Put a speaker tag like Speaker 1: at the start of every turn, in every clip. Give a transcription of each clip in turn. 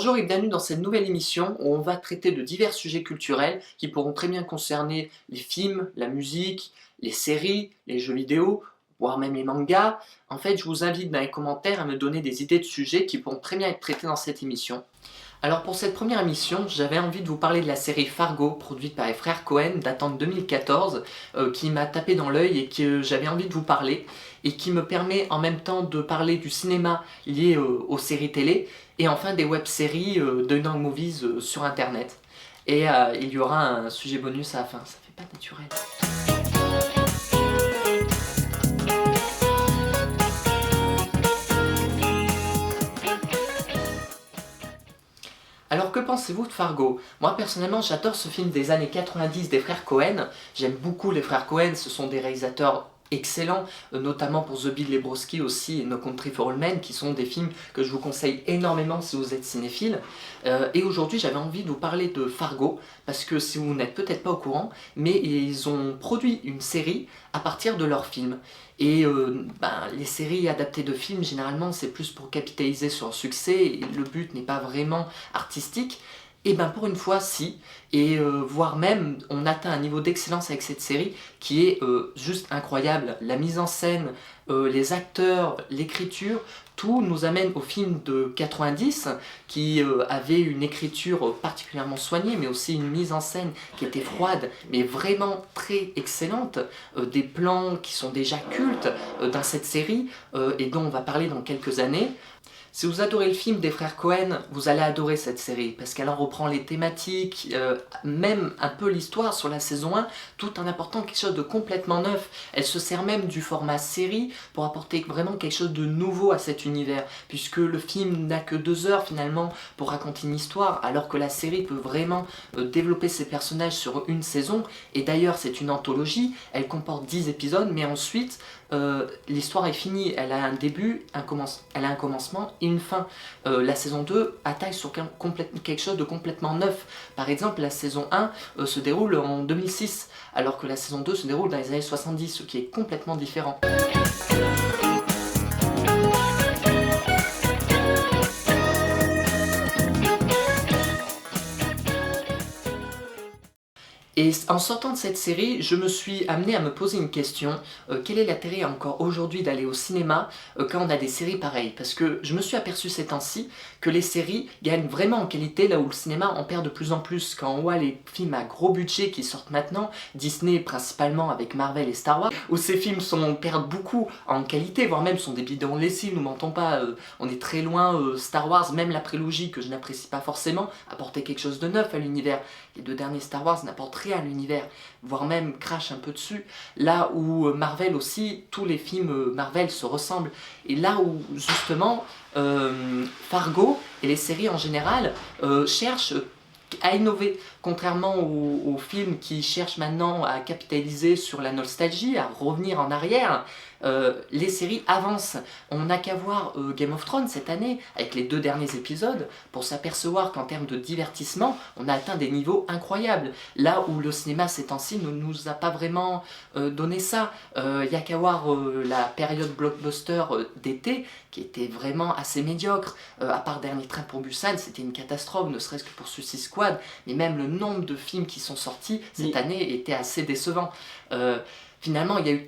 Speaker 1: Bonjour et bienvenue dans cette nouvelle émission où on va traiter de divers sujets culturels qui pourront très bien concerner les films, la musique, les séries, les jeux vidéo, voire même les mangas. En fait, je vous invite dans les commentaires à me donner des idées de sujets qui pourront très bien être traités dans cette émission. Alors pour cette première émission, j'avais envie de vous parler de la série Fargo, produite par les frères Cohen, datant de 2014, qui m'a tapé dans l'œil et que j'avais envie de vous parler, et qui me permet en même temps de parler du cinéma lié aux séries télé, et enfin des web-séries de Young Movies sur internet. Et il y aura un sujet bonus à la fin, ça fait pas naturel. Alors que pensez-vous de Fargo? Moi personnellement j'adore ce film des années 90 des frères Cohen. J'aime beaucoup les frères Cohen, ce sont des réalisateurs excellents, notamment pour The Big Lebowski aussi et No Country for Old Men, qui sont des films que je vous conseille énormément si vous êtes cinéphile. Et aujourd'hui j'avais envie de vous parler de Fargo, parce que si vous n'êtes peut-être pas au courant, mais ils ont produit une série à partir de leurs films. Et les séries adaptées de films, généralement, c'est plus pour capitaliser sur le succès, et le but n'est pas vraiment artistique. Et ben pour une fois, si, et voire même, on atteint un niveau d'excellence avec cette série qui est juste incroyable. La mise en scène, les acteurs, l'écriture, tout nous amène au film de 90 qui avait une écriture particulièrement soignée, mais aussi une mise en scène qui était froide, mais vraiment très excellente. Des plans qui sont déjà cultes dans cette série et dont on va parler dans quelques années. Si vous adorez le film des frères Cohen, vous allez adorer cette série, parce qu'elle en reprend les thématiques, même un peu l'histoire sur la saison 1, tout en apportant quelque chose de complètement neuf. Elle se sert même du format série pour apporter vraiment quelque chose de nouveau à cet univers, puisque le film n'a que 2 heures finalement pour raconter une histoire, alors que la série peut vraiment développer ses personnages sur une saison, et d'ailleurs c'est une anthologie, elle comporte 10 épisodes, mais ensuite l'histoire est finie, elle a un début, elle a un commencement et une fin. La saison 2 attaque sur quelque chose de complètement neuf. Par exemple, la saison 1 se déroule en 2006, alors que la saison 2 se déroule dans les années 70, ce qui est complètement différent. Et en sortant de cette série, je me suis amené à me poser une question. Quel est l'intérêt encore aujourd'hui d'aller au cinéma quand on a des séries pareilles? Parce que je me suis aperçu ces temps-ci que les séries gagnent vraiment en qualité là où le cinéma en perd de plus en plus. Quand on voit les films à gros budget qui sortent maintenant, Disney principalement avec Marvel et Star Wars, où ces films perdent beaucoup en qualité, voire même sont des bidons lessives, nous mentons pas, on est très loin. Star Wars, même la prélogie que je n'apprécie pas forcément, apportait quelque chose de neuf à l'univers. Les 2 derniers Star Wars n'apportent rien à l'univers, voire même crachent un peu dessus. Là où Marvel aussi, tous les films Marvel se ressemblent. Et là où justement Fargo et les séries en général cherchent à innover, contrairement aux films qui cherchent maintenant à capitaliser sur la nostalgie, à revenir en arrière. Les séries avancent. On n'a qu'à voir Game of Thrones cette année, avec les 2 derniers épisodes, pour s'apercevoir qu'en termes de divertissement, on a atteint des niveaux incroyables. Là où le cinéma ces temps-ci ne nous a pas vraiment donné ça. Il n'y a qu'à voir la période blockbuster d'été, qui était vraiment assez médiocre. À part Dernier Train pour Busan, c'était une catastrophe, ne serait-ce que pour Suicide Squad, mais même le nombre de films qui sont sortis cette année était assez décevant. Finalement, il y a eu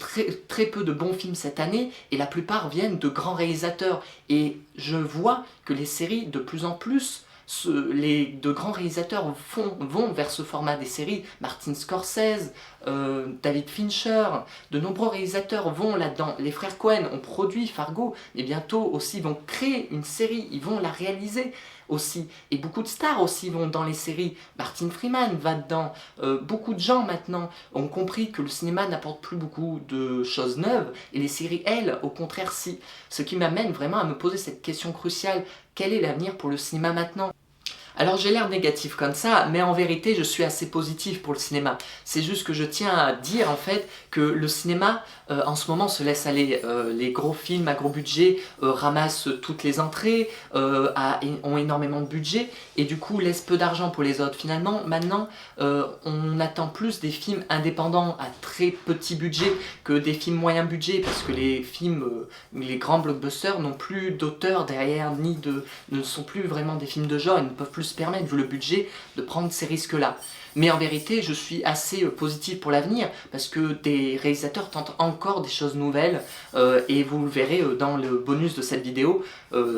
Speaker 1: très peu de bons films cette année, et la plupart viennent de grands réalisateurs. Et je vois que les séries, de plus en plus, de grands réalisateurs vont vers ce format des séries. Martin Scorsese, David Fincher, de nombreux réalisateurs vont là-dedans. Les frères Cohen ont produit Fargo, mais bientôt aussi vont créer une série, ils vont la réaliser aussi. Et beaucoup de stars aussi vont dans les séries. Martin Freeman va dedans. Beaucoup de gens maintenant ont compris que le cinéma n'apporte plus beaucoup de choses neuves, et les séries, elles, au contraire, si. Ce qui m'amène vraiment à me poser cette question cruciale: quel est l'avenir pour le cinéma maintenant ? Alors j'ai l'air négatif comme ça, mais en vérité je suis assez positif pour le cinéma. C'est juste que je tiens à dire en fait que le cinéma en ce moment se laisse aller. Les gros films à gros budget ramassent toutes les entrées, ont énormément de budget et du coup laissent peu d'argent pour les autres. Finalement maintenant on attend plus des films indépendants à très petit budget que des films moyen budget parce que les films, les grands blockbusters n'ont plus d'auteur derrière ne sont plus vraiment des films de genre, ils ne peuvent plus se permettre, vu le budget, de prendre ces risques-là. Mais en vérité, je suis assez positif pour l'avenir, parce que des réalisateurs tentent encore des choses nouvelles, et vous le verrez dans le bonus de cette vidéo,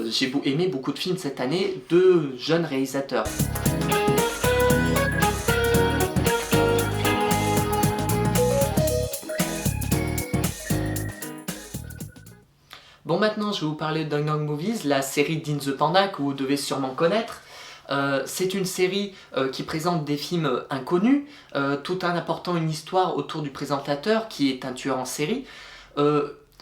Speaker 1: j'ai aimé beaucoup de films cette année de jeunes réalisateurs. Bon, maintenant je vais vous parler de Dong Dong Movies, la série d'In the Panda que vous devez sûrement connaître. C'est une série qui présente des films inconnus, tout en apportant une histoire autour du présentateur qui est un tueur en série.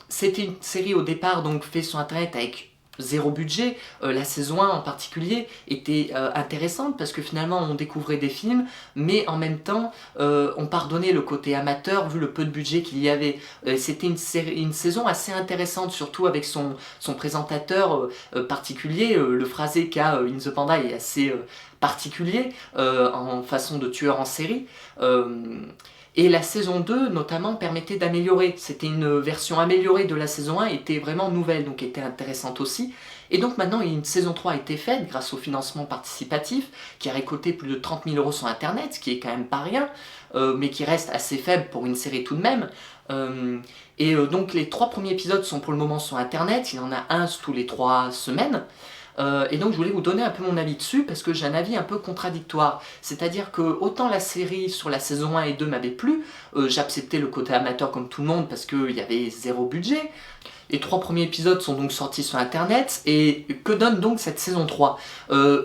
Speaker 1: C'était une série au départ donc faite sur internet avec zéro budget. La saison 1 en particulier était intéressante parce que finalement on découvrait des films, mais en même temps on pardonnait le côté amateur vu le peu de budget qu'il y avait. C'était une saison assez intéressante, surtout avec son présentateur particulier. Le phrasé qu'a In the Panda est assez particulier en façon de tueur en série. Et la saison 2, notamment, permettait d'améliorer. C'était une version améliorée de la saison 1, était vraiment nouvelle, donc était intéressante aussi. Et donc maintenant, une saison 3 a été faite grâce au financement participatif, qui a récolté plus de 30 000 € sur Internet, ce qui est quand même pas rien, mais qui reste assez faible pour une série tout de même. Donc les 3 premiers épisodes sont pour le moment sur Internet, il y en a un tous les 3 semaines. Et donc je voulais vous donner un peu mon avis dessus parce que j'ai un avis un peu contradictoire. C'est-à-dire que autant la série sur la saison 1 et 2 m'avait plu, j'acceptais le côté amateur comme tout le monde parce qu'il y avait zéro budget. Les 3 premiers épisodes sont donc sortis sur internet, et que donne donc cette saison 3 ?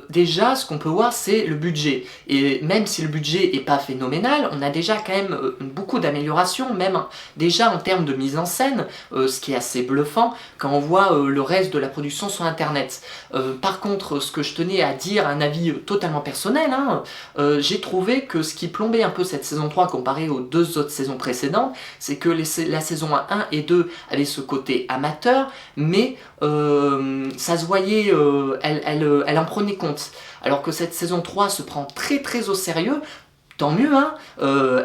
Speaker 1: Déjà, ce qu'on peut voir, c'est le budget. Et même si le budget est pas phénoménal, on a déjà quand même beaucoup d'améliorations, même déjà en termes de mise en scène, ce qui est assez bluffant quand on voit le reste de la production sur internet. Par contre, ce que je tenais à dire, un avis totalement personnel, j'ai trouvé que ce qui plombait un peu cette saison 3 comparé aux 2 autres saisons précédentes, c'est que la saison 1 et 2 avaient ce côté amateur, mais ça se voyait, elle en prenait compte. Alors que cette saison 3 se prend très très au sérieux, tant mieux,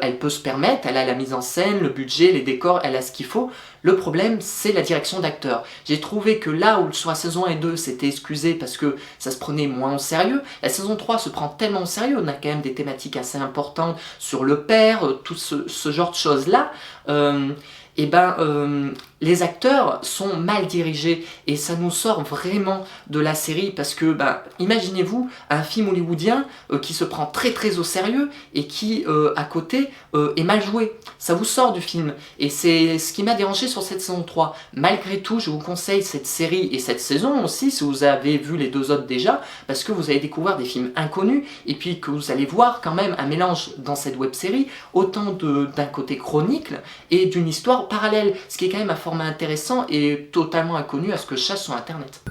Speaker 1: elle peut se permettre, elle a la mise en scène, le budget, les décors, elle a ce qu'il faut. Le problème, c'est la direction d'acteurs. J'ai trouvé que là où sur la saison 1 et 2 c'était excusé parce que ça se prenait moins au sérieux, la saison 3 se prend tellement au sérieux, on a quand même des thématiques assez importantes sur le père, tout ce genre de choses-là. Les acteurs sont mal dirigés et ça nous sort vraiment de la série parce que, imaginez-vous un film hollywoodien qui se prend très très au sérieux et qui, à côté, est mal joué. Ça vous sort du film et c'est ce qui m'a dérangé sur cette saison 3. Malgré tout, je vous conseille cette série et cette saison aussi si vous avez vu les 2 autres déjà, parce que vous allez découvrir des films inconnus et puis que vous allez voir quand même un mélange dans cette web-série, autant d'un côté chronique et d'une histoire parallèle, ce qui est quand même un format intéressant et totalement inconnu à ce que je cherche sur internet.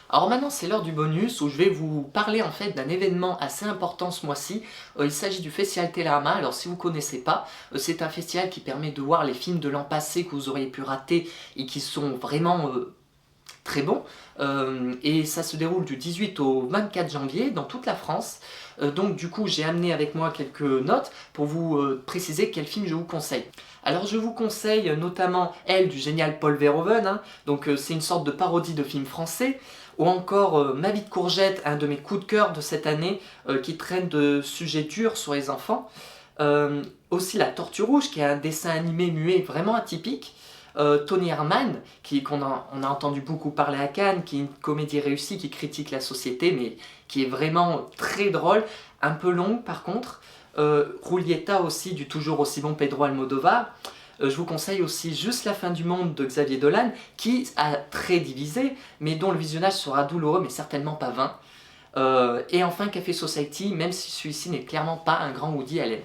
Speaker 1: Alors maintenant c'est l'heure du bonus où je vais vous parler en fait d'un événement assez important ce mois-ci. Il s'agit du Festival Télérama. Alors si vous ne connaissez pas, c'est un festival qui permet de voir les films de l'an passé que vous auriez pu rater et qui sont vraiment très bons. Et ça se déroule du 18 au 24 janvier dans toute la France. Donc du coup j'ai amené avec moi quelques notes pour vous préciser quel film je vous conseille. Alors je vous conseille notamment Elle du génial Paul Verhoeven, donc c'est une sorte de parodie de film français, ou encore Ma vie de courgette, un de mes coups de cœur de cette année qui traîne de sujets durs sur les enfants. Aussi La Tortue Rouge qui est un dessin animé muet vraiment atypique. Tony Herman, on a entendu beaucoup parler à Cannes, qui est une comédie réussie qui critique la société, mais qui est vraiment très drôle, un peu longue par contre. Rulieta aussi, du toujours aussi bon Pedro Almodovar. Je vous conseille aussi Juste la fin du monde de Xavier Dolan, qui a très divisé, mais dont le visionnage sera douloureux, mais certainement pas vain. Et enfin Café Society, même si celui-ci n'est clairement pas un grand Woody Allen.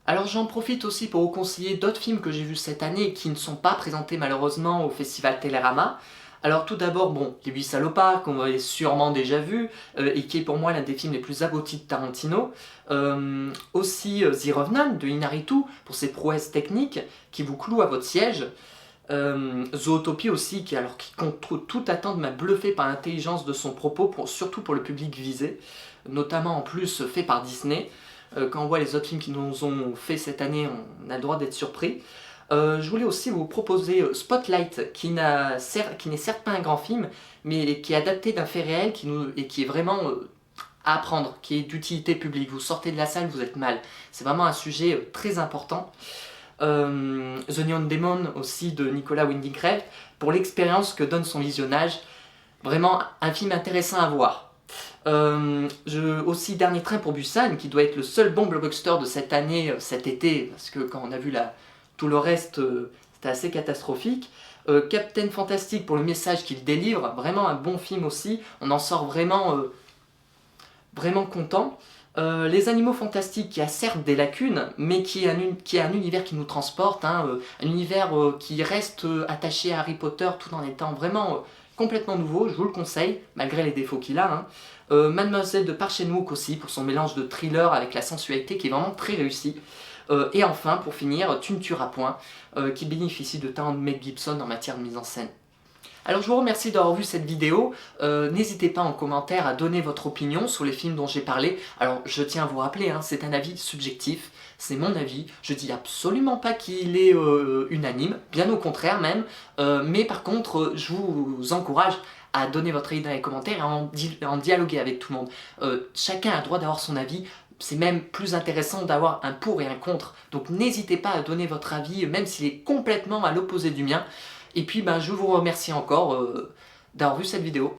Speaker 1: Alors j'en profite aussi pour vous conseiller d'autres films que j'ai vus cette année et qui ne sont pas présentés malheureusement au festival Télérama. Alors tout d'abord, bon, Les 8 salopards, qu'on avez sûrement déjà vu, et qui est pour moi l'un des films les plus aboutis de Tarantino. Aussi The Revenant de Inarritu, pour ses prouesses techniques, qui vous clouent à votre siège. Zootopie aussi, qui contre toute attente m'a bluffé par l'intelligence de son propos, surtout pour le public visé, notamment en plus fait par Disney. Quand on voit les autres films qui nous ont fait cette année, on a le droit d'être surpris. Je voulais aussi vous proposer Spotlight, qui n'est certes pas un grand film, mais qui est adapté d'un fait réel et qui est vraiment à apprendre, qui est d'utilité publique. Vous sortez de la salle, vous êtes mal. C'est vraiment un sujet très important. The Neon Demon aussi de Nicolas Winding Refn, pour l'expérience que donne son visionnage. Vraiment un film intéressant à voir. Aussi Dernier Train pour Busan, qui doit être le seul bon blockbuster de cette année, cet été, parce que quand on a vu tout le reste, c'était assez catastrophique. Captain Fantastic pour le message qu'il délivre, vraiment un bon film aussi, on en sort vraiment content. Les Animaux Fantastiques, qui a certes des lacunes, mais qui est un univers qui nous transporte, un univers qui reste attaché à Harry Potter tout en étant vraiment complètement nouveau, je vous le conseille, malgré les défauts qu'il a. Mademoiselle de Park Chan-wook aussi, pour son mélange de thriller avec la sensualité qui est vraiment très réussi. Et enfin, pour finir, Tu ne tueras point, qui bénéficie de talent de Mel Gibson en matière de mise en scène. Alors je vous remercie d'avoir vu cette vidéo, n'hésitez pas en commentaire à donner votre opinion sur les films dont j'ai parlé. Alors je tiens à vous rappeler, c'est un avis subjectif, c'est mon avis, je dis absolument pas qu'il est unanime, bien au contraire même, mais par contre je vous encourage à donner votre avis dans les commentaires et à en dialoguer avec tout le monde. Chacun a le droit d'avoir son avis. C'est même plus intéressant d'avoir un pour et un contre. Donc n'hésitez pas à donner votre avis, même s'il est complètement à l'opposé du mien. Et puis je vous remercie encore d'avoir vu cette vidéo.